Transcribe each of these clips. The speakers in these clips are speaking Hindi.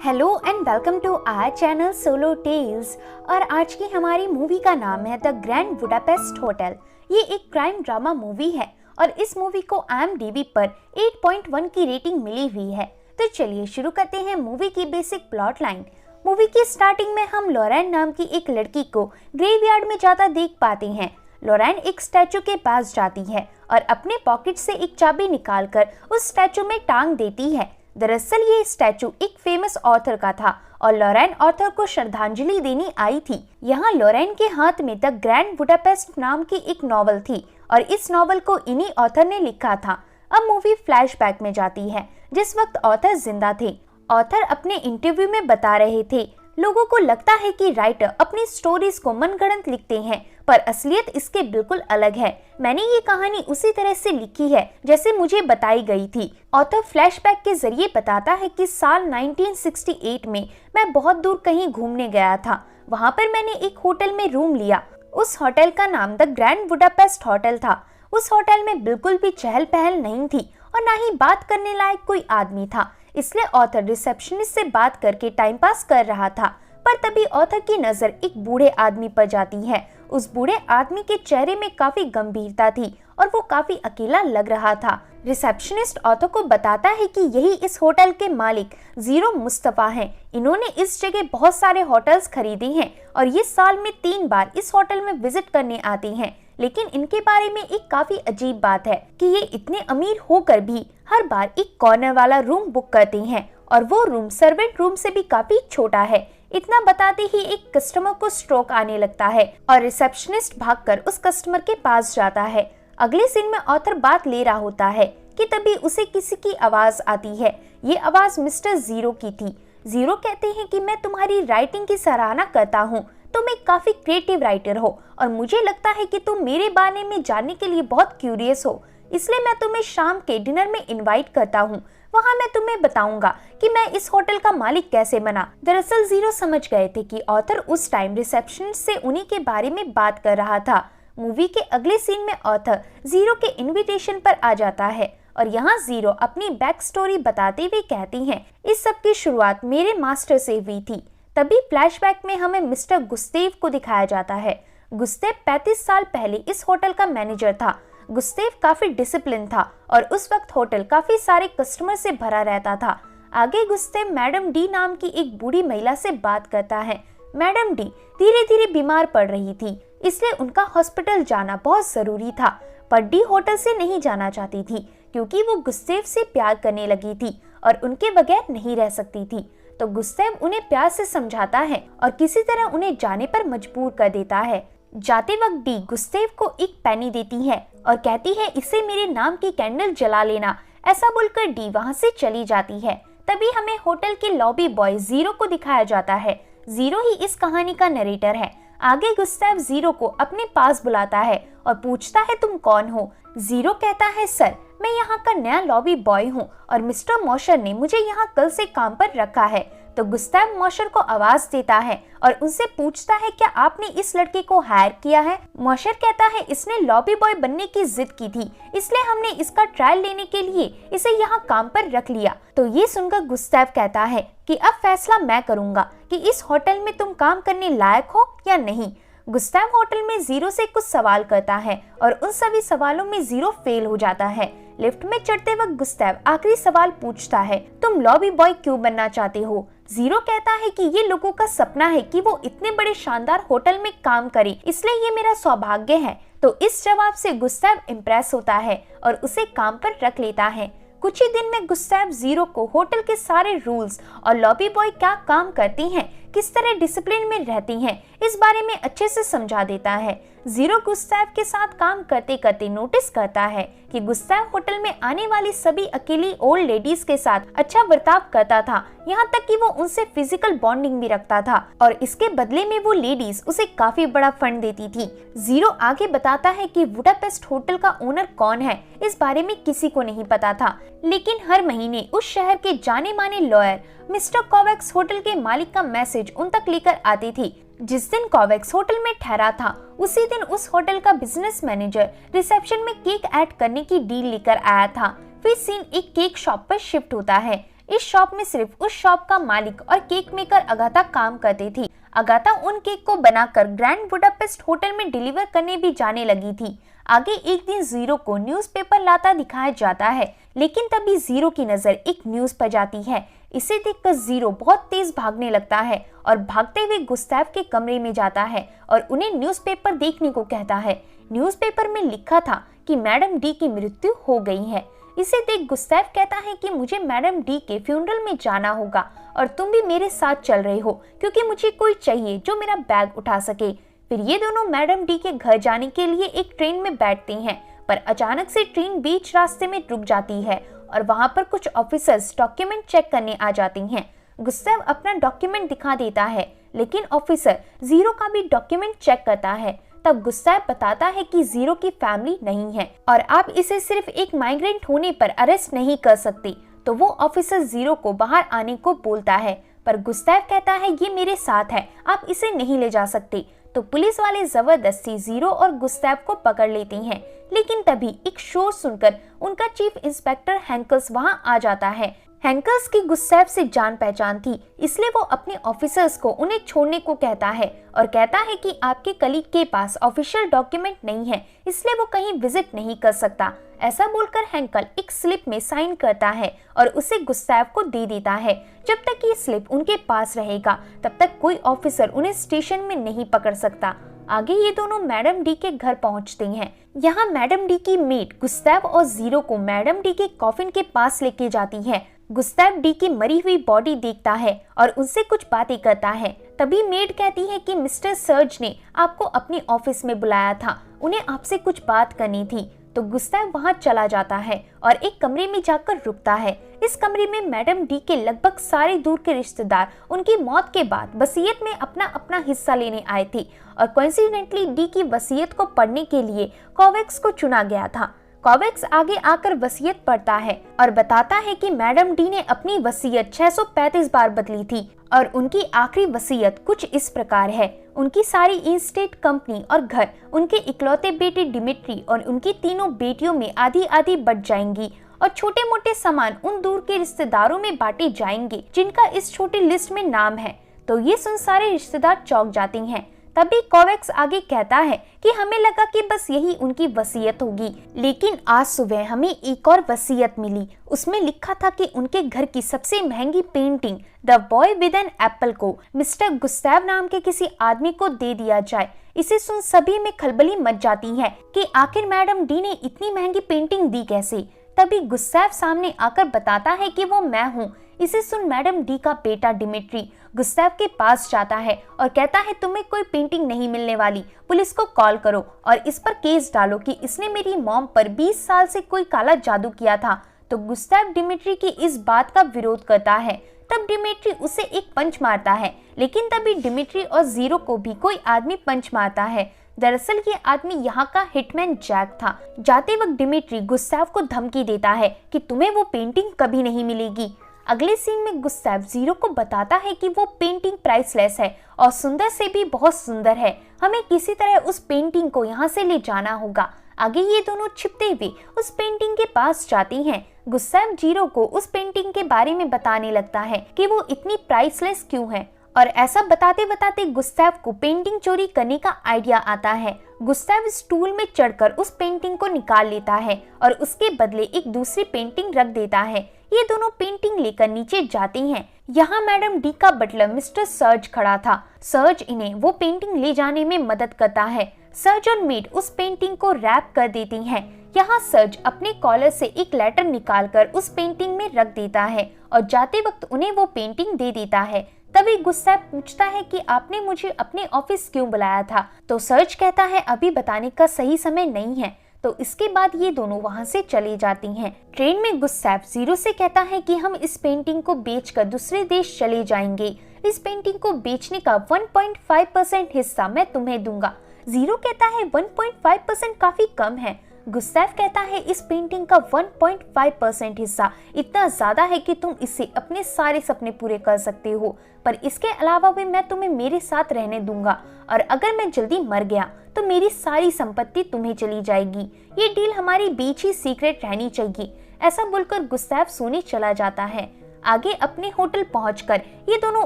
Hello and welcome to our channel solo tales. और आज की हमारी मूवी का नाम है द ग्रैंड बुडापेस्ट होटल। ये एक क्राइम ड्रामा मूवी है और इस मूवी को IMDb पर 8.1 की रेटिंग मिली हुई है। तो चलिए शुरू करते हैं मूवी की बेसिक प्लॉट लाइन। मूवी की स्टार्टिंग में हम लॉरेन नाम की एक लड़की को ग्रेवयार्ड में जाता देख पाते हैं। लॉरेन एक स्टैचू के पास जाती है और अपने पॉकेट से एक चाबी निकालकर उस स्टैचू में टांग देती है। दरअसल ये स्टैचू एक फेमस ऑथर का था और लॉरेन ऑथर को श्रद्धांजलि देने आई थी। यहाँ लॉरेन के हाथ में द ग्रैंड बुडापेस्ट नाम की एक नॉवल थी और इस नॉवल को इन्हीं ऑथर ने लिखा था। अब मूवी फ्लैशबैक में जाती है जिस वक्त ऑथर जिंदा थे। ऑथर अपने इंटरव्यू में बता रहे थे, लोगों को लगता है कि राइटर अपनी स्टोरीज को मनगढ़ंत लिखते हैं, पर असलियत इसके बिल्कुल अलग है। मैंने ये कहानी उसी तरह से लिखी है जैसे मुझे बताई गई थी। ऑथर फ्लैशबैक के जरिए बताता है कि साल 1968 में मैं बहुत दूर कहीं घूमने गया था। वहाँ पर मैंने एक होटल में रूम लिया। उस होटल का नाम द ग्रैंड बुडापेस्ट होटल था। उस होटल में बिल्कुल भी चहल पहल नहीं थी और न ही बात करने लायक कोई आदमी था, इसलिए ऑथर रिसेप्शनिस्ट से बात करके टाइम पास कर रहा था। पर तभी ऑथर की नजर एक बूढ़े आदमी पर जाती है। उस बूढ़े आदमी के चेहरे में काफी गंभीरता थी और वो काफी अकेला लग रहा था। रिसेप्शनिस्ट ऑथर को बताता है कि यही इस होटल के मालिक जीरो मुस्तफा हैं। इन्होंने इस जगह बहुत सारे होटल्स खरीदे हैं और ये साल में 3 बार इस होटल में विजिट करने आते हैं। लेकिन इनके बारे में एक काफी अजीब बात है कि ये इतने अमीर होकर भी हर बार एक कॉर्नर वाला रूम बुक करते हैं और वो रूम सर्वेंट रूम से भी काफी छोटा है। इतना बताते ही एक कस्टमर को स्ट्रोक आने लगता है और रिसेप्शनिस्ट भागकर उस कस्टमर के पास जाता है। अगले सीन में ऑथर बात ले रहा होता है कि तभी उसे किसी की आवाज आती है। ये आवाज मिस्टर जीरो की थी। जीरो कहते हैं कि मैं तुम्हारी राइटिंग की सराहना करता हूँ, तुम एक काफी क्रिएटिव राइटर हो और मुझे लगता है कि तुम मेरे बारे में जानने के लिए बहुत क्यूरियस हो, इसलिए मैं तुम्हें शाम के डिनर में इनवाइट करता हूँ। वहाँ मैं तुम्हें बताऊंगा कि मैं इस होटल का मालिक कैसे बना। दरअसल जीरो समझ गए थे कि ऑथर उस टाइम रिसेप्शनिस्ट से उन्हीं के बारे में बात कर रहा था। मूवी के अगले सीन में ऑथर जीरो के इनविटेशन पर आ जाता है और यहाँ जीरो अपनी बैक स्टोरी बताते हुए कहती हैं, इस सब की शुरुआत मेरे मास्टर से हुई थी। तभी फ्लैशबैक में हमें मिस्टर गुस्तेव को दिखाया जाता है। गुस्तेव 35 साल पहले इस होटल का मैनेजर था। गुस्तेव काफी डिसिप्लिन था और उस वक्त होटल काफी सारे कस्टमर से भरा रहता था। आगे गुस्तेव मैडम डी नाम की एक बूढ़ी महिला से बात करता है। मैडम डी धीरे धीरे बीमार पड़ रही थी, इसलिए उनका हॉस्पिटल जाना बहुत जरूरी था। पर डी होटल से नहीं जाना चाहती थी क्योंकि वो गुस्तेव से प्यार करने लगी थी और उनके बगैर नहीं रह सकती थी। तो गुस्तेव उन्हें प्यार से समझाता है और किसी तरह उन्हें जाने पर मजबूर कर देता है। जाते वक्त डी गुस्तेव को एक पेनी देती है और कहती है, इसे मेरे नाम की कैंडल जला लेना। ऐसा बोलकर डी वहां से चली जाती है। तभी हमें होटल के लॉबी बॉय जीरो को दिखाया जाता है। जीरो ही इस कहानी का नरेटर है। आगे गुस्तेव जीरो को अपने पास बुलाता है और पूछता है, तुम कौन हो? जीरो कहता है, सर मैं यहाँ का नया लॉबी बॉय हूँ और मिस्टर मॉशर ने मुझे यहाँ कल से काम पर रखा है। तो गुस्तेव मॉशर को आवाज देता है और उनसे पूछता है, क्या आपने इस लड़के को हायर किया है? मॉशर कहता है, इसने लॉबी बॉय बनने की जिद की थी, इसलिए हमने इसका ट्रायल लेने के लिए इसे यहाँ काम पर रख लिया। तो ये सुनकर गुस्तेव कहता है कि अब फैसला मैं करूंगा कि इस होटल में तुम काम करने लायक हो या नहीं। गुस्तेव होटल में जीरो से कुछ सवाल करता है और उन सभी सवालों में जीरो फेल हो जाता है। लिफ्ट में चढ़ते वक्त गुस्तेव आखिरी सवाल पूछता है, तुम लॉबी बॉय क्यों बनना चाहते हो? जीरो कहता है कि ये लोगों का सपना है कि वो इतने बड़े शानदार होटल में काम करे, इसलिए ये मेरा सौभाग्य है। तो इस जवाब से गुस्तेव इम्प्रेस होता है और उसे काम पर रख लेता है। कुछ ही दिन में गुस्तेव जीरो को होटल के सारे रूल्स और लॉबी बॉय क्या काम करती हैं, किस तरह डिसिप्लिन में रहती हैं, इस बारे में अच्छे से समझा देता है। जीरो गुस्तेव के साथ काम करते करते नोटिस करता है कि गुस्तेव होटल में आने वाली सभी अकेली ओल्ड लेडीज के साथ अच्छा बर्ताव करता था, यहाँ तक कि वो उनसे फिजिकल बॉन्डिंग भी रखता था और इसके बदले में वो लेडीज उसे काफी बड़ा फंड देती थी। जीरो आगे बताता है कि बुडापेस्ट होटल का ओनर कौन है, इस बारे में किसी को नहीं पता था, लेकिन हर महीने उस शहर के जाने माने लॉयर मिस्टर कोवेक्स होटल के मालिक का मैसेज उन तक लेकर आती थी। जिस दिन कोवेक्स होटल में ठहरा था उसी दिन उस होटल का बिजनेस मैनेजर रिसेप्शन में केक ऐड करने की डील लेकर आया था। फिर सीन एक केक शॉप पर शिफ्ट होता है इस शॉप में सिर्फ उस शॉप का मालिक और केक मेकर अगाथा काम करती थी। अगाथा उन केक को बनाकर ग्रैंड बुडापेस्ट होटल में डिलीवर करने भी जाने लगी थी। आगे एक दिन जीरो को न्यूज़पेपर लाता दिखाया जाता है, लेकिन तभी जीरो की नजर एक न्यूज़ पर जाती है। इसे देखकर जीरो बहुत तेज भागने लगता है और भागते हुए गुस्ताव के कमरे में जाता है और उन्हें न्यूज़पेपर देखने को कहता है। न्यूज़पेपर में लिखा था कि मैडम डी की मृत्यु हो गई है। इसे देख गुस्ताव कहता है कि मुझे मैडम डी के फ्यूनरल में जाना होगा और तुम भी मेरे साथ चल रहे हो, क्योंकि मुझे कोई चाहिए जो मेरा बैग उठा सके। फिर ये दोनों मैडम डी के घर जाने के लिए एक ट्रेन में बैठते हैं, पर अचानक से ट्रेन बीच रास्ते में रुक जाती है और वहाँ पर कुछ ऑफिसर्स डॉक्यूमेंट चेक करने आ जाते हैं। गुस्ताव अपना डॉक्यूमेंट दिखा देता है, लेकिन ऑफिसर जीरो का भी डॉक्यूमेंट चेक करता है। तब गुस्ताव बताता है कि जीरो की फैमिली नहीं है और आप इसे सिर्फ एक माइग्रेंट होने पर अरेस्ट नहीं कर सकते। तो वो ऑफिसर जीरो को बाहर आने को बोलता है, पर गुस्ताव कहता है ये मेरे साथ है, आप इसे नहीं ले जा सकते। तो पुलिस वाले जबरदस्ती जीरो और गुस्ताव को पकड़ लेते हैं, लेकिन तभी एक शोर सुनकर उनका चीफ इंस्पेक्टर हैंकल्स वहां आ जाता है। हैंकल्स की गुस्ताव से जान पहचान थी, इसलिए वो अपने ऑफिसर्स को उन्हें छोड़ने को कहता है और कहता है कि आपके कलीग के पास ऑफिशियल डॉक्यूमेंट नहीं है, इसलिए वो कहीं विजिट नहीं कर सकता। ऐसा बोलकर हैंकल एक स्लिप में साइन करता है और उसे गुस्ताव को दे देता है। जब तक ये स्लिप उनके पास रहेगा तब तक कोई ऑफिसर उन्हें स्टेशन में नहीं पकड़ सकता। आगे ये दोनों मैडम डी के घर पहुंचते हैं। यहाँ मैडम डी की मेड गुस्ताव और जीरो को मैडम डी के कॉफिन के पास लेके जाती है। गुस्ताव डी की मरी हुई बॉडी देखता है और उनसे कुछ बातें करता है। तभी मेड कहती है कि मिस्टर सर्ज ने आपको अपने ऑफिस में बुलाया था, उन्हें आपसे कुछ बात करनी थी। तो गुस्ताव वहां चला जाता है और एक कमरे में जाकर रुकता है। इस कमरे में मैडम डी के लगभग सारे दूर के रिश्तेदार उनकी मौत के बाद वसीयत में अपना अपना हिस्सा लेने आए थे और कोइंसिडेंटली डी की वसीयत को पढ़ने के लिए कोवेक्स को चुना गया था। कोवेक्स आगे आकर वसीयत पढ़ता है और बताता है कि मैडम डी ने अपनी वसीयत 635 बार बदली थी और उनकी आखिरी वसीयत कुछ इस प्रकार है। उनकी सारी इंस्टेट कंपनी और घर उनके इकलौते बेटे डिमिट्री और उनकी तीनों बेटियों में आधी आधी बट जाएंगी और छोटे मोटे सामान उन दूर के रिश्तेदारों में बांटे जाएंगे जिनका इस छोटी लिस्ट में नाम है। तो ये सुन सारे रिश्तेदार चौंक जाते हैं। तभी कोवेक्स आगे कहता है कि हमें लगा कि बस यही उनकी वसीयत होगी, लेकिन आज सुबह हमें एक और वसीयत मिली। उसमें लिखा था कि उनके घर की सबसे महंगी painting the boy with an apple को मिस्टर गुस्ताव नाम के किसी आदमी को दे दिया जाए। इसे सुन सभी में खलबली मच जाती है कि आखिर मैडम डी ने इतनी महंगी पेंटिंग दी कैसे। तभी गुस्ताव सामने आकर बताता है कि वो मैं हूँ। इसे सुन मैडम डी का बेटा डिमिट्री गुस्ताव के पास जाता है और कहता है तुम्हें कोई पेंटिंग नहीं मिलने वाली, पुलिस को कॉल करो और इस पर केस डालो कि इसने मेरी मॉम पर 20 साल से कोई काला जादू किया था। तो गुस्ताव डिमिट्री की इस बात का विरोध करता है। तब डिमिट्री उसे एक पंच मारता है, लेकिन तभी डिमिट्री और जीरो को भी कोई आदमी पंच मारता है। दरअसल ये आदमी यहाँ का हिटमैन जैक था। जाते वक्त डिमिट्री गुस्ताव को धमकी देता है कि तुम्हें वो पेंटिंग कभी नहीं मिलेगी। अगले सीन में गुस्ताव जीरो को बताता है कि वो पेंटिंग प्राइसलेस है और सुंदर से भी बहुत सुंदर है, हमें किसी तरह उस पेंटिंग को यहाँ से ले जाना होगा। आगे ये दोनों छिपते हुए उस पेंटिंग के पास जाती हैं। गुस्ताव जीरो को उस पेंटिंग के बारे में बताने लगता है कि वो इतनी प्राइसलेस क्यों है और ऐसा बताते बताते गुस्ताव को पेंटिंग चोरी करने का आइडिया आता है। गुस्ताव स्टूल में चढ़कर उस पेंटिंग को निकाल लेता है और उसके बदले एक दूसरी पेंटिंग रख देता है। ये दोनों पेंटिंग लेकर नीचे जाती हैं। यहाँ मैडम डी का बटलर मिस्टर सर्ज खड़ा था। सर्ज इन्हें वो पेंटिंग ले जाने में मदद करता है। सर्ज और मेड उस पेंटिंग को रैप कर देती हैं। यहाँ सर्ज अपने कॉलर से एक लेटर निकालकर उस पेंटिंग में रख देता है और जाते वक्त उन्हें वो पेंटिंग दे देता है। तभी गुस्ताव पूछता है कि आपने मुझे अपने ऑफिस क्यों बुलाया था। तो सर्ज कहता है अभी बताने का सही समय नहीं है। तो इसके बाद ये दोनों वहां से चली जाती हैं। ट्रेन में गुस्ताव जीरो से कहता है कि हम इस पेंटिंग को बेचकर दूसरे देश चले जाएंगे। इस पेंटिंग को बेचने का 1.5% हिस्सा मैं तुम्हें दूंगा। जीरो कहता है 1.5% काफी कम है। गुस्ताव कहता है इस पेंटिंग का 1.5% हिस्सा इतना ज्यादा है कि तुम इससे अपने सारे सपने पूरे कर सकते हो, पर इसके अलावा भी मैं तुम्हें मेरे साथ रहने दूंगा और अगर मैं जल्दी मर गया तो मेरी सारी संपत्ति तुम्हें चली जाएगी। ये डील हमारी बीच ही सीक्रेट रहनी चाहिए। ऐसा बोलकर गुस्ताव सोने चला जाता है। आगे अपने होटल पहुंचकर ये दोनों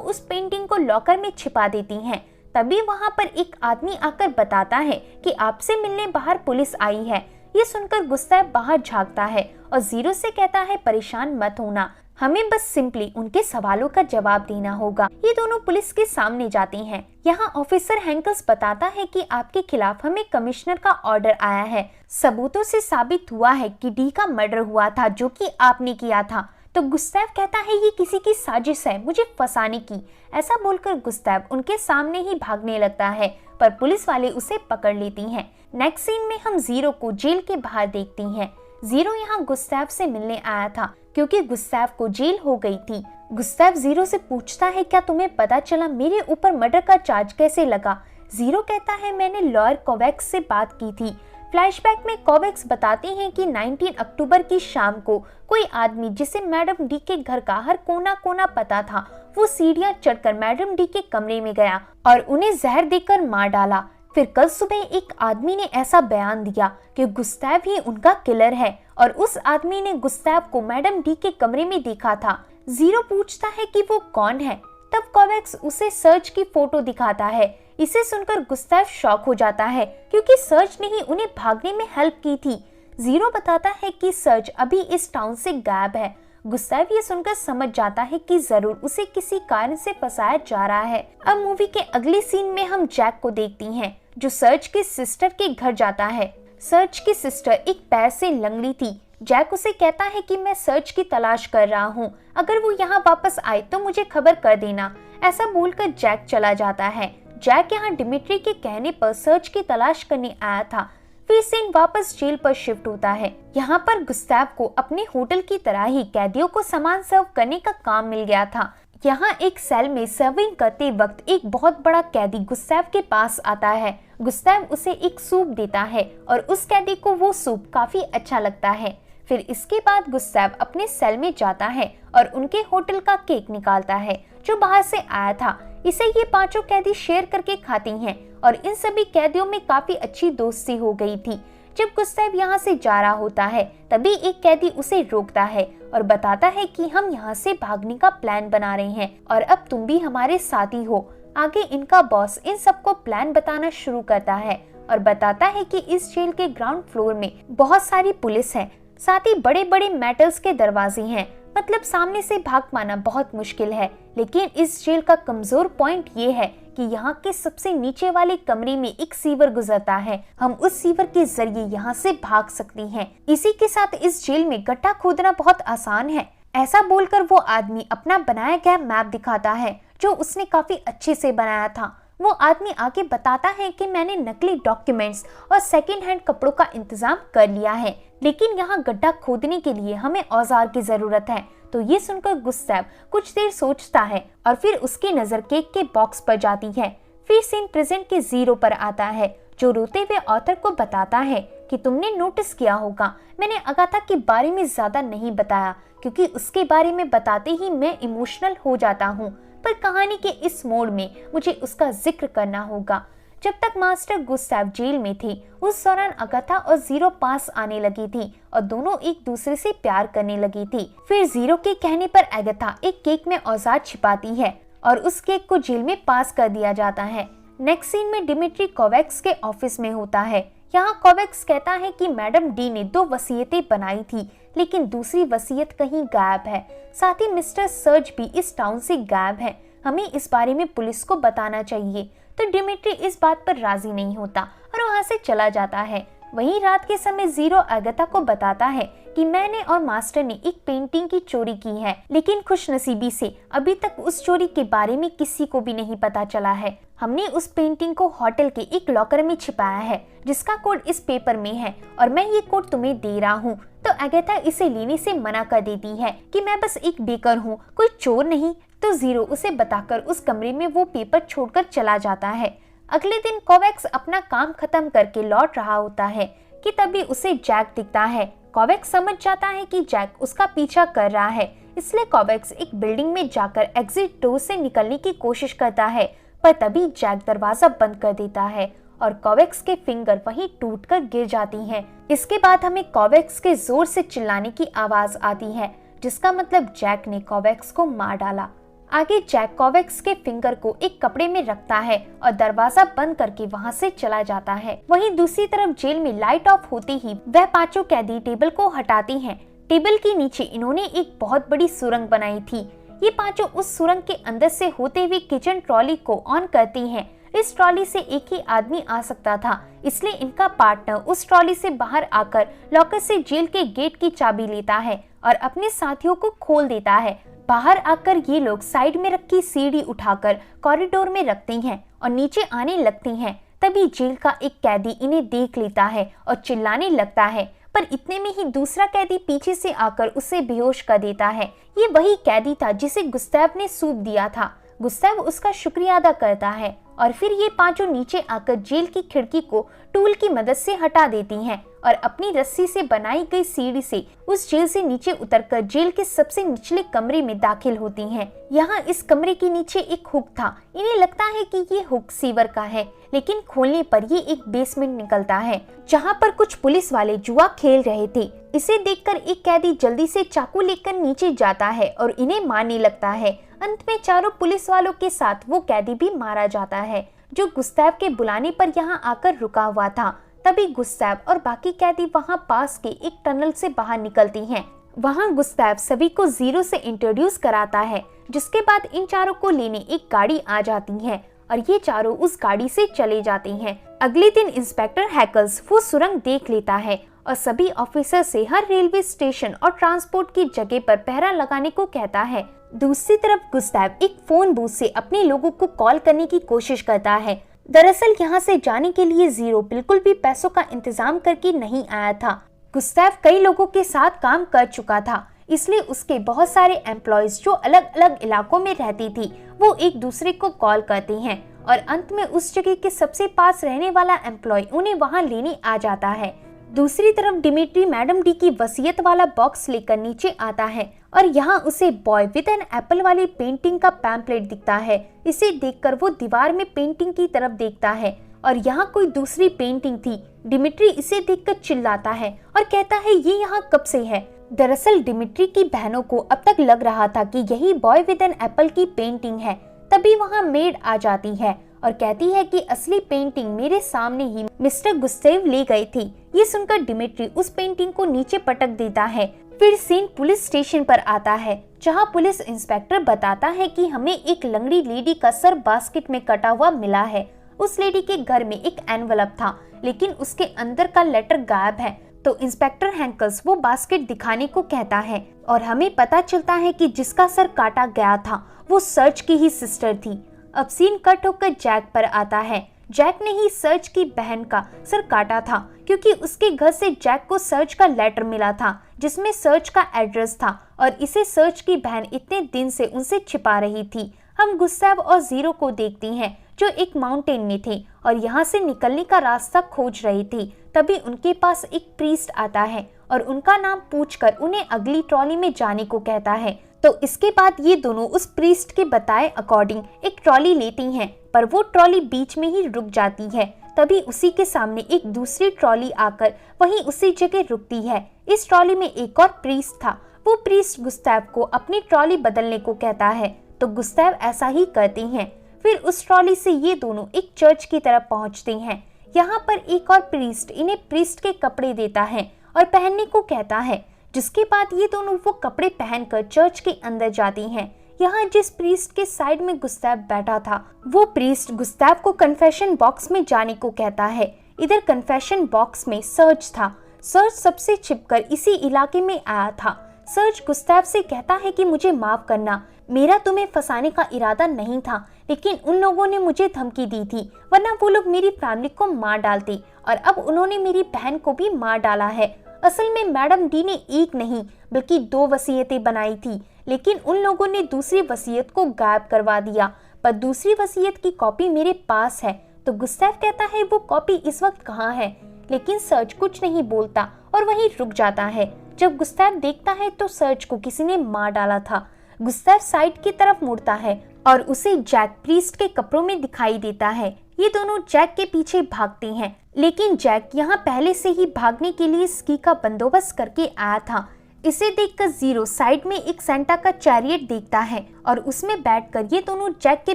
उस पेंटिंग को लॉकर में छिपा देती हैं। तभी वहां पर एक आदमी आकर बताता है कि आपसे मिलने बाहर पुलिस आई है। ये सुनकर गुस्ताव बाहर झांकता है और जीरो से कहता है परेशान मत होना, हमें बस सिंपली उनके सवालों का जवाब देना होगा। ये दोनों पुलिस के सामने जाती हैं। यहाँ ऑफिसर हैंकल्स बताता है कि आपके खिलाफ हमें कमिश्नर का ऑर्डर आया है। सबूतों से साबित हुआ है कि डी का मर्डर हुआ था जो कि आपने किया था। तो गुस्ताव कहता है ये किसी की साजिश है मुझे फंसाने की। ऐसा बोलकर गुस्ताव उनके सामने ही भागने लगता है, पर पुलिस वाले उसे पकड़ लेती हैं। नेक्स्ट सीन में हम जीरो को जेल के बाहर देखती हैं। जीरो यहाँ गुस्ताव से मिलने आया था क्योंकि गुस्ताव को जेल हो गई थी। गुस्ताव जीरो से पूछता है क्या तुम्हें पता चला मेरे ऊपर मर्डर का चार्ज कैसे लगा। जीरो कहता है मैंने लॉयर कोवैक्स से बात की थी। फ्लैशबैक में कोवैक्स बताती हैं कि 19 अक्टूबर की शाम को कोई आदमी जिसे मैडम डी के घर का हर कोना कोना पता था, वो सीढ़ियां चढ़कर मैडम डी के कमरे में गया और उन्हें जहर देकर मार डाला। फिर कल सुबह एक आदमी ने ऐसा बयान दिया कि गुस्ताव ही उनका किलर है और उस आदमी ने गुस्ताव को मैडम डी के कमरे में देखा था। जीरो पूछता है कि वो कौन है। तब कोवैक्स उसे सर्ज की फोटो दिखाता है। इसे सुनकर गुस्ताव शॉक हो जाता है क्योंकि सर्ज ने ही उन्हें भागने में हेल्प की थी। जीरो बताता है कि सर्ज अभी इस टाउन से गायब है। गुस्ताव ये सुनकर समझ जाता है कि जरूर उसे किसी कारण से फंसाया जा रहा है। अब मूवी के अगले सीन में हम जैक को देखती हैं जो सर्ज के सिस्टर के घर जाता है। सर्ज की सिस्टर एक पैर से लंगड़ी थी। जैक उसे कहता है कि मैं सर्ज की तलाश कर रहा हूँ, अगर वो यहाँ वापस आए तो मुझे खबर कर देना। ऐसा बोलकर जैक चला जाता है। जैक यहाँ डिमिट्री के कहने पर सर्ज की तलाश करने आया था। फिर सीन वापस जेल पर शिफ्ट होता है। यहाँ पर गुस्ताव को अपने होटल की तरह ही कैदियों को सामान सर्व करने का काम मिल गया था। यहाँ एक सेल में सर्विंग करते वक्त एक बहुत बड़ा कैदी गुस्ताव के पास आता है। गुस्ताव उसे एक सूप देता है और उस कैदी को वो सूप काफी अच्छा लगता है। फिर इसके बाद गुस्ताव अपने सेल में जाता है और उनके होटल का केक निकालता है जो बाहर से आया था। इसे ये पांचों कैदी शेयर करके खाती हैं और इन सभी कैदियों में काफी अच्छी दोस्ती हो गई थी। जब गुस्ताव यहाँ से जा रहा होता है तभी एक कैदी उसे रोकता है और बताता है कि हम यहाँ से भागने का प्लान बना रहे हैं और अब तुम भी हमारे साथी हो। आगे इनका बॉस इन सबको प्लान बताना शुरू करता है और बताता है कि इस जेल के ग्राउंड फ्लोर में बहुत सारी पुलिस है, साथ ही बड़े बड़े मेटल्स के दरवाजे हैं, मतलब सामने से भाग पाना बहुत मुश्किल है। लेकिन इस जेल का कमजोर पॉइंट ये है कि यहाँ के सबसे नीचे वाले कमरे में एक सीवर गुजरता है, हम उस सीवर के जरिए यहाँ से भाग सकती हैं। इसी के साथ इस जेल में गड्ढा खोदना बहुत आसान है। ऐसा बोलकर वो आदमी अपना बनाया गया मैप दिखाता है जो उसने काफी अच्छे से बनाया था। वो आदमी आगे बताता है कि मैंने नकली डॉक्यूमेंट्स और सेकेंड हैंड कपड़ों का इंतजाम कर लिया है, लेकिन यहाँ गड्ढा खोदने के लिए हमें औजार की जरूरत है। तो ये सुनकर गुस्ताव कुछ देर सोचता है और फिर उसकी नजर केक के बॉक्स पर जाती है। फिर सीन प्रेजेंट के जीरो पर आता है जो रोते हुए ऑथर को बताता है कि तुमने नोटिस किया होगा मैंने अगाथा के बारे में ज्यादा नहीं बताया क्योंकि उसके बारे में बताते ही मैं इमोशनल हो जाता हूँ, पर कहानी के इस मोड़ में मुझे उसका जिक्र करना होगा। जब तक मास्टर गुस्ताव जेल में थे उस दौरान अगाथा और जीरो पास आने लगी थी और दोनों एक दूसरे से प्यार करने लगी थी। फिर जीरो के कहने पर अगाथा एक केक में औजार छिपाती है और उस केक को जेल में पास कर दिया जाता है। नेक्स्ट सीन में डिमिट्री कोवैक्स के ऑफिस में होता है। यहाँ कोवैक्स कहता है कि मैडम डी ने 2 वसीयतें बनाई थी लेकिन दूसरी वसीयत कहीं गायब है, साथ ही मिस्टर सर्ज भी इस टाउन से गायब है, हमें इस बारे में पुलिस को बताना चाहिए। तो डिमिट्री इस बात पर राजी नहीं होता और वहाँ से चला जाता है। वहीं रात के समय जीरो अगाथा को बताता है कि मैंने और मास्टर ने एक पेंटिंग की चोरी की है, लेकिन खुशनसीबी से अभी तक उस चोरी के बारे में किसी को भी नहीं पता चला है। हमने उस पेंटिंग को होटल के एक लॉकर में छिपाया है जिसका कोड इस पेपर में है और मैं ये कोड तुम्हें दे रहा हूँ। तो अगाथा इसे लेने से मना कर देती है कि मैं बस एक बेकर हूँ, कोई चोर नहीं। तो जीरो उसे बताकर उस कमरे में वो पेपर छोड़कर चला जाता है। अगले दिन कोवैक्स अपना काम खत्म करके लौट रहा होता है कि तभी उसे जैक दिखता है। कोवैक्स समझ जाता है कि जैक उसका पीछा कर रहा है, इसलिए कोवैक्स एक बिल्डिंग में जाकर एग्जिट डोर से निकलने की कोशिश करता है, पर तभी जैक दरवाजा बंद कर देता है और कोवैक्स के फिंगर वहीं टूटकर गिर जाती हैं। इसके बाद हमें कोवैक्स के जोर से चिल्लाने की आवाज आती है जिसका मतलब जैक ने कोवेक्स को मार डाला। आगे जैक कोवेक्स के फिंगर को एक कपड़े में रखता है और दरवाजा बंद करके वहां से चला जाता है। वहीं दूसरी तरफ जेल में लाइट ऑफ होते ही वह पांचों कैदी टेबल को हटाती हैं। टेबल के नीचे इन्होंने एक बहुत बड़ी सुरंग बनाई थी। ये पांचों उस सुरंग के अंदर से होते हुए किचन ट्रॉली को ऑन करती हैं। इस ट्रॉली से एक ही आदमी आ सकता था, इसलिए इनका पार्टनर उस ट्रॉली से बाहर आकर लॉकर से जेल के गेट की चाबी लेता है और अपने साथियों को खोल देता है। बाहर आकर ये लोग साइड में रखी सीढ़ी उठाकर कॉरिडोर में रखते हैं और नीचे आने लगती हैं। तभी जेल का एक कैदी इन्हें देख लेता है और चिल्लाने लगता है, पर इतने में ही दूसरा कैदी पीछे से आकर उसे बेहोश कर देता है। ये वही कैदी था जिसे गुस्ताव ने सूप दिया था। गुस्ताव उसका शुक्रिया अदा करता है और फिर ये पांचों नीचे आकर जेल की खिड़की को टूल की मदद से हटा देती हैं और अपनी रस्सी से बनाई गई सीढ़ी से उस जेल से नीचे उतरकर जेल के सबसे निचले कमरे में दाखिल होती हैं। यहाँ इस कमरे के नीचे एक हुक था। इन्हें लगता है कि ये हुक सीवर का है, लेकिन खोलने पर ये एक बेसमेंट निकलता है जहाँ पर कुछ पुलिस वाले जुआ खेल रहे थे। इसे देखकर एक कैदी जल्दी से चाकू लेकर नीचे जाता है और इन्हें मारने लगता है। अंत में चारों पुलिस वालों के साथ वो कैदी भी मारा जाता है जो गुस्ताव के बुलाने पर यहाँ आकर रुका हुआ था। तभी गुस्ताव और बाकी कैदी वहाँ पास के एक टनल से बाहर निकलती हैं। वहाँ गुस्ताव सभी को जीरो से इंट्रोड्यूस कराता है, जिसके बाद इन चारों को लेने एक गाड़ी आ जाती है और ये चारों उस गाड़ी से चले जाते हैं। अगले दिन इंस्पेक्टर हैकल्स वो सुरंग देख लेता है और सभी ऑफिसर से हर रेलवे स्टेशन और ट्रांसपोर्ट की जगह पर पहरा लगाने को कहता है। दूसरी तरफ गुस्ताव एक फोन बूथ से अपने लोगों को कॉल करने की कोशिश करता है। दरअसल यहाँ से जाने के लिए जीरो बिल्कुल भी पैसों का इंतजाम करके नहीं आया था। गुस्ताव कई लोगों के साथ काम कर चुका था, इसलिए उसके बहुत सारे एम्प्लॉयज जो अलग अलग इलाकों में रहती थी वो एक दूसरे को कॉल करते हैं और अंत में उस जगह के सबसे पास रहने वाला एम्प्लॉय उन्हें वहाँ लेने आ जाता है। दूसरी तरफ डिमिट्री मैडम डी की वसीयत वाला बॉक्स लेकर नीचे आता है और यहाँ उसे बॉय विद एन एप्पल वाली पेंटिंग का पैम्पलेट दिखता है। इसे देखकर वो दीवार में पेंटिंग की तरफ देखता है और यहाँ कोई दूसरी पेंटिंग थी। डिमिट्री इसे देखकर चिल्लाता है और कहता है ये यहाँ कब से है। दरअसल डिमिट्री की बहनों को अब तक लग रहा था कि यही बॉय विद एन एप्पल की पेंटिंग है। तभी वहाँ मेड आ जाती है और कहती है कि असली पेंटिंग मेरे सामने ही मिस्टर गुस्ताव ले गए थे। ये सुनकर डिमिट्री उस पेंटिंग को नीचे पटक देता है। फिर सीन पुलिस स्टेशन पर आता है, जहां पुलिस इंस्पेक्टर बताता है कि हमें एक लंगड़ी लेडी का सर बास्केट में कटा हुआ मिला है। उस लेडी के घर में एक एनवलप था, लेकिन उसके अंदर का लेटर गायब है। तो इंस्पेक्टर हैंकल्स वो बास्केट दिखाने को कहता है और हमें पता चलता है कि जिसका सर काटा गया था वो सर्च की ही सिस्टर थी। अब सीन कट होकर जैक पर आता है। जैक ने ही सर्च की बहन का सर काटा था, क्योंकि उसके घर से जैक को सर्च का लेटर मिला था जिसमें सर्च का एड्रेस था और इसे सर्च की बहन इतने दिन से उनसे छिपा रही थी। हम गुस्ताव और जीरो को देखती हैं जो एक माउंटेन में थे और यहाँ से निकलने का रास्ता खोज रही थी। तभी उनके पास एक प्रीस्ट आता है और उनका नाम पूछकर उन्हें अगली ट्रॉली में जाने को कहता है। तो इसके बाद ये दोनों उस प्रीस्ट के बताए अकॉर्डिंग एक ट्रॉली लेती हैं, पर वो ट्रॉली बीच में ही रुक जाती है। तभी उसी के सामने एक दूसरी ट्रॉली आकर वहीं उसी जगह रुकती है। इस ट्रॉली में एक और प्रीस्ट था। वो प्रीस्ट गुस्ताव को अपनी ट्रॉली बदलने को कहता है, तो गुस्ताव ऐसा ही करते हैं। फिर उस ट्रॉली से ये दोनों एक चर्च की तरफ पहुंचते हैं। यहाँ पर एक और प्रीस्ट इन्हें प्रीस्ट के कपड़े देता है और पहनने को कहता है, जिसके बाद ये दोनों वो कपड़े पहनकर चर्च के अंदर जाती हैं। यहाँ जिस प्रीस्ट के साइड में गुस्ताव बैठा था वो प्रीस्ट गुस्ताव को कन्फेशन बॉक्स में जाने को कहता है। इधर कन्फेशन बॉक्स में सर्च था। सर्च सबसे छिपकर इसी इलाके में आया था। सर्च गुस्ताव से कहता है कि मुझे माफ करना, मेरा तुम्हें फंसाने का इरादा नहीं था, लेकिन उन लोगों ने मुझे धमकी दी थी, वरना वो लोग मेरी फैमिली को मार डालते और अब उन्होंने मेरी बहन को भी मार डाला है। असल में मैडम डी ने एक नहीं बल्कि 2 वसीयतें बनाई थी, लेकिन उन लोगों ने दूसरी वसीयत को गायब करवा दिया, पर दूसरी वसीयत की कॉपी मेरे पास है। तो गुस्ताव कहता है वो कॉपी इस वक्त कहाँ है, लेकिन सर्च कुछ नहीं बोलता और वहीं रुक जाता है। जब गुस्ताव देखता है तो सर्च को किसी ने मार डाला था। गुस्ताव साइड की तरफ मुड़ता है और उसे जैक प्रीस्ट के कपड़ों में दिखाई देता है। ये दोनों जैक के पीछे भागते हैं, लेकिन जैक यहाँ पहले से ही भागने के लिए स्की का बंदोबस्त करके आया था। इसे देखकर जीरो साइड में एक सेंटा का चैरियट देखता है और उसमें बैठकर ये दोनों जैक के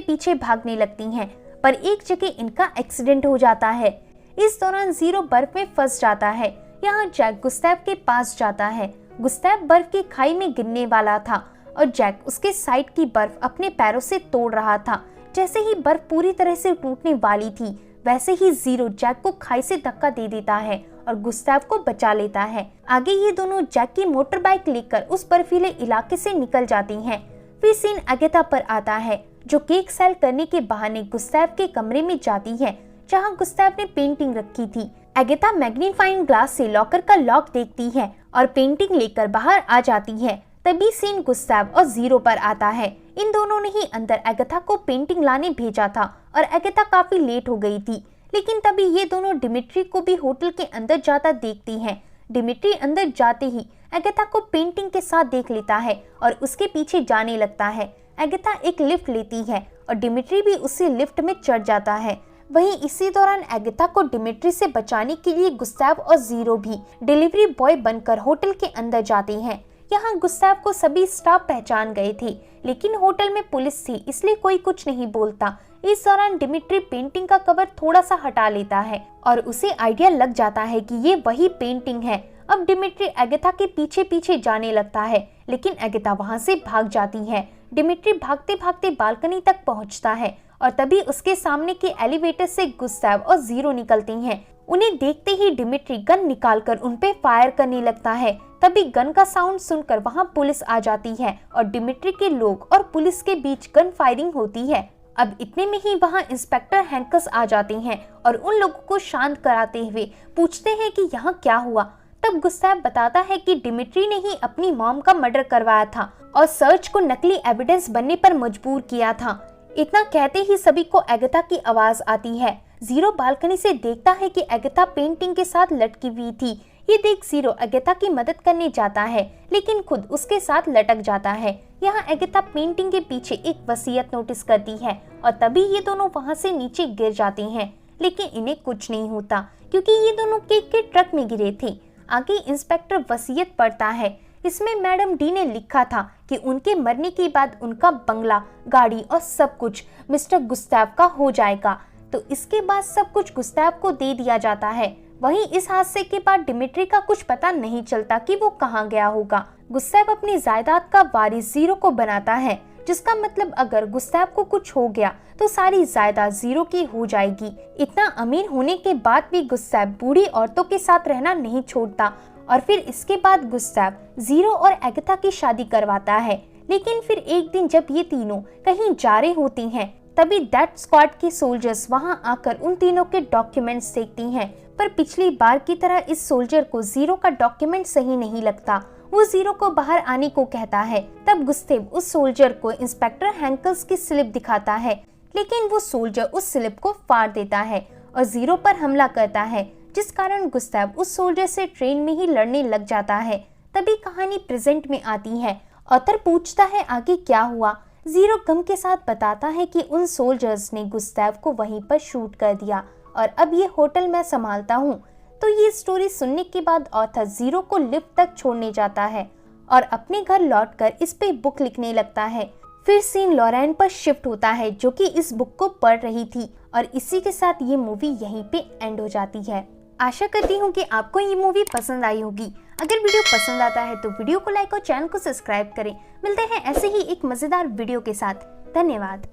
पीछे भागने लगती हैं, पर एक जगह इनका एक्सीडेंट हो जाता है। इस दौरान जीरो बर्फ में फंस जाता है। यहाँ जैक गुस्ताव के पास जाता है। गुस्ताव बर्फ की खाई में गिरने वाला था और जैक उसके साइड की बर्फ अपने पैरों से तोड़ रहा था। जैसे ही बर्फ पूरी तरह से टूटने वाली थी, वैसे ही जीरो जैक को खाई से धक्का दे देता है और गुस्ताव को बचा लेता है। आगे ये दोनों जैक की मोटर बाइक लेकर उस बर्फीले इलाके से निकल जाती हैं। फिर सीन अगेता पर आता है, जो केक सेल करने के बहाने गुस्ताव के कमरे में जाती है, जहां गुस्ताव ने पेंटिंग रखी थी। अगेता मैग्नीफाइंग ग्लास से लॉकर का लॉक देखती है और पेंटिंग लेकर बाहर आ जाती है। तभी सीन गुस्ताव और जीरो पर आता है। इन दोनों ने ही अंदर अगेता को पेंटिंग लाने भेजा था और अगेता काफी लेट हो गई थी। लेकिन तभी ये दोनों डिमिट्री को भी होटल के अंदर जाता देखती हैं। डिमिट्री अंदर जाते ही अगेता को पेंटिंग के साथ देख लेता है और उसके पीछे जाने लगता है। अगेता एक लिफ्ट लेती है और डिमिट्री भी उसी लिफ्ट में चढ़ जाता है। वहीं इसी दौरान अगेता को डिमिट्री से बचाने के लिए गुस्ताव और जीरो भी डिलीवरी बॉय बनकर होटल के अंदर जाते हैं। यहाँ गुस्ताव को सभी स्टाफ पहचान गए थे, लेकिन होटल में पुलिस थी, इसलिए कोई कुछ नहीं बोलता। इस दौरान डिमिट्री पेंटिंग का कवर थोड़ा सा हटा लेता है और उसे आइडिया लग जाता है कि ये वही पेंटिंग है। अब डिमिट्री अगेता के पीछे पीछे जाने लगता है, लेकिन अगेता वहाँ से भाग जाती है। डिमिट्री भागते भागते बालकनी तक पहुँचता है और तभी उसके सामने के एलिवेटर से गुस्ताव और जीरो निकलती हैं। उन्हें देखते ही डिमिट्री गन निकालकर उन पे फायर करने लगता है। तभी गन का साउंड सुनकर वहां पुलिस आ जाती है और डिमिट्री के लोग और पुलिस के बीच गन फायरिंग होती है। अब इतने में ही वहां इंस्पेक्टर हैंकस आ जाते हैं और उन लोगों को शांत कराते हुए पूछते हैं कि यहाँ क्या हुआ। तब गुस्ताव बताता है कि डिमिट्री ने ही अपनी मॉम का मर्डर करवाया था और सर्च को नकली एविडेंस बनने पर मजबूर किया था। इतना कहते ही सभी को अगेता की आवाज आती है। जीरो बालकनी से देखता है कि अगेता पेंटिंग के साथ लटकी हुई थी। ये देख जीरो अगेता की मदद करने जाता है, लेकिन खुद उसके साथ लटक जाता है। यहाँ अगेता पेंटिंग के पीछे एक वसीयत नोटिस करती है और तभी ये दोनों वहाँ से नीचे गिर जाती हैं, लेकिन इन्हें कुछ नहीं होता क्योंकि ये दोनों केक के ट्रक में गिरे थे। आगे इंस्पेक्टर वसीयत पढ़ता है। इसमें मैडम डी ने लिखा था कि उनके मरने के बाद उनका बंगला, गाड़ी और सब कुछ मिस्टर गुस्ताव का हो जाएगा। तो इसके बाद सब कुछ गुस्ताव को दे दिया जाता है। वहीं इस हादसे के बाद डिमिट्री का कुछ पता नहीं चलता कि वो कहाँ गया होगा। गुस्ताव अपनी जायदाद का वारिस जीरो को बनाता है, जिसका मतलब अगर गुस्ताव को कुछ हो गया तो सारी जायदाद जीरो की हो जाएगी। इतना अमीर होने के बाद भी गुस्ताव बूढ़ी औरतों के साथ रहना नहीं छोड़ता और फिर इसके बाद गुस्ताव जीरो और अगेता की शादी करवाता है। लेकिन फिर एक दिन जब ये तीनों कहीं जा रहे होती हैं, तभी डेथ स्क्वाड के सोल्जर्स वहां आकर उन तीनों के डॉक्यूमेंट्स देखती हैं, पर पिछली बार की तरह इस सोल्जर को जीरो का डॉक्यूमेंट सही नहीं लगता। वो जीरो को बाहर आने को कहता है। तब गुस्ताव उस सोल्जर को इंस्पेक्टर हैंकल्स की स्लिप दिखाता है, लेकिन वो सोल्जर उस स्लिप को फाड़ देता है और जीरो पर हमला करता है, जिस कारण गुस्ताव उस सोल्जर से ट्रेन में ही लड़ने लग जाता है। तभी कहानी प्रेजेंट में आती है। ऑथर पूछता है आगे क्या हुआ। जीरो गम के साथ बताता है कि उन सोल्जर्स ने गुस्ताव को वहीं पर शूट कर दिया और अब ये होटल मैं संभालता हूँ। तो ये स्टोरी सुनने के बाद ऑथर जीरो को लिफ्ट तक छोड़ने जाता है और अपने घर लौटकर इस पे बुक लिखने लगता है। फिर सीन लॉरेन पर शिफ्ट होता है, जो कि इस बुक को पढ़ रही थी, और इसी के साथ ये मूवी यहीं पे एंड हो जाती है। आशा करती हूँ कि आपको ये मूवी पसंद आई होगी। अगर वीडियो पसंद आता है तो वीडियो को लाइक और चैनल को सब्सक्राइब करें। मिलते हैं ऐसे ही एक मजेदार वीडियो के साथ। धन्यवाद।